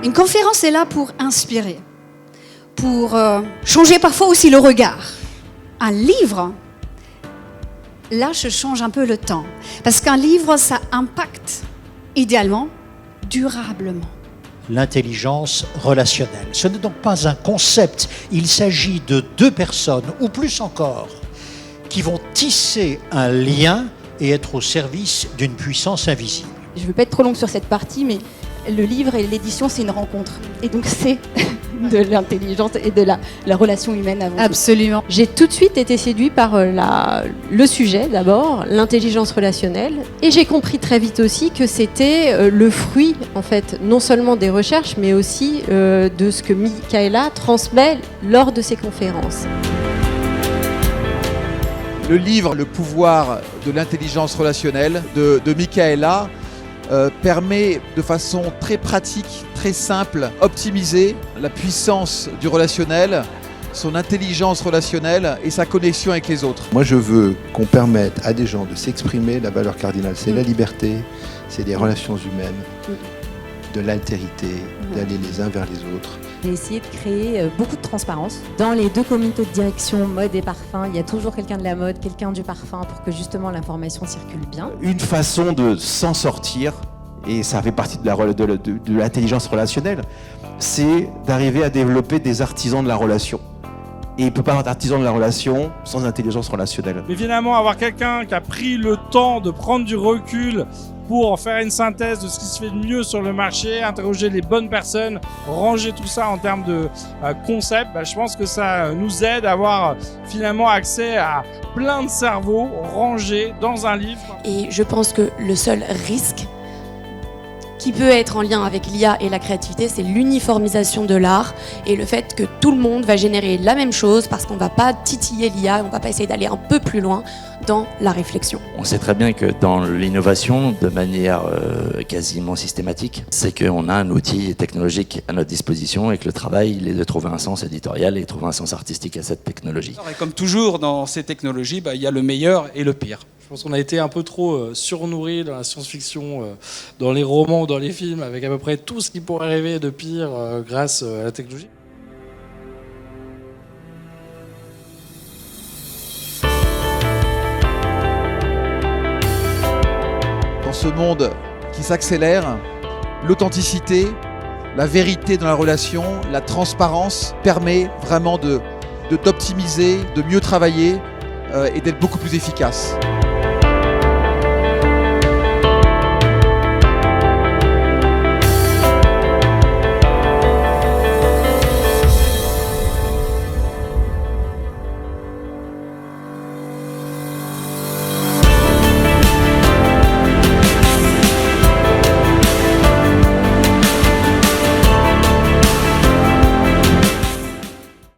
Une conférence est là pour inspirer, pour changer parfois aussi le regard. Un livre, là je change un peu le temps, parce qu'un livre ça impacte idéalement, durablement. L'intelligence relationnelle. Ce n'est donc pas un concept, il s'agit de deux personnes, ou plus encore, qui vont tisser un lien et être au service d'une puissance invisible. Je ne veux pas être trop longue sur cette partie, mais le livre et l'édition, c'est une rencontre. Et donc c'est de l'intelligence et de la relation humaine avant tout. Absolument. J'ai tout de suite été séduit par le sujet d'abord, l'intelligence relationnelle, et j'ai compris très vite aussi que c'était le fruit en fait non seulement des recherches mais aussi de ce que Michaela transmet lors de ses conférences. Le livre Le pouvoir de l'intelligence relationnelle de Michaela permet de façon très pratique, très simple, optimiser la puissance du relationnel, son intelligence relationnelle et sa connexion avec les autres. Moi, je veux qu'on permette à des gens de s'exprimer. La valeur cardinale, c'est la liberté, c'est des relations humaines, de l'altérité, d'aller les uns vers les autres. J'ai essayé de créer beaucoup de transparence. Dans les deux comités de direction mode et parfum, il y a toujours quelqu'un de la mode, quelqu'un du parfum pour que justement l'information circule bien. Une façon de s'en sortir, et ça fait partie de l'intelligence relationnelle, c'est d'arriver à développer des artisans de la relation. Et il ne peut pas avoir d'artisan de la relation sans intelligence relationnelle. Mais finalement, avoir quelqu'un qui a pris le temps de prendre du recul pour faire une synthèse de ce qui se fait de mieux sur le marché, interroger les bonnes personnes, ranger tout ça en termes de concept, je pense que ça nous aide à avoir finalement accès à plein de cerveaux rangés dans un livre. Et je pense que le seul risque qui peut être en lien avec l'IA et la créativité, c'est l'uniformisation de l'art et le fait que tout le monde va générer la même chose parce qu'on ne va pas titiller l'IA, on ne va pas essayer d'aller un peu plus loin dans la réflexion. On sait très bien que dans l'innovation, de manière quasiment systématique, c'est qu'on a un outil technologique à notre disposition et que le travail, il est de trouver un sens éditorial et de trouver un sens artistique à cette technologie. Et comme toujours dans ces technologies, il y a le meilleur et le pire. Je pense qu'on a été un peu trop surnourri dans la science-fiction, dans les romans ou dans les films, avec à peu près tout ce qui pourrait arriver de pire grâce à la technologie. Dans ce monde qui s'accélère, l'authenticité, la vérité dans la relation, la transparence permet vraiment d'optimiser, de mieux travailler et d'être beaucoup plus efficace.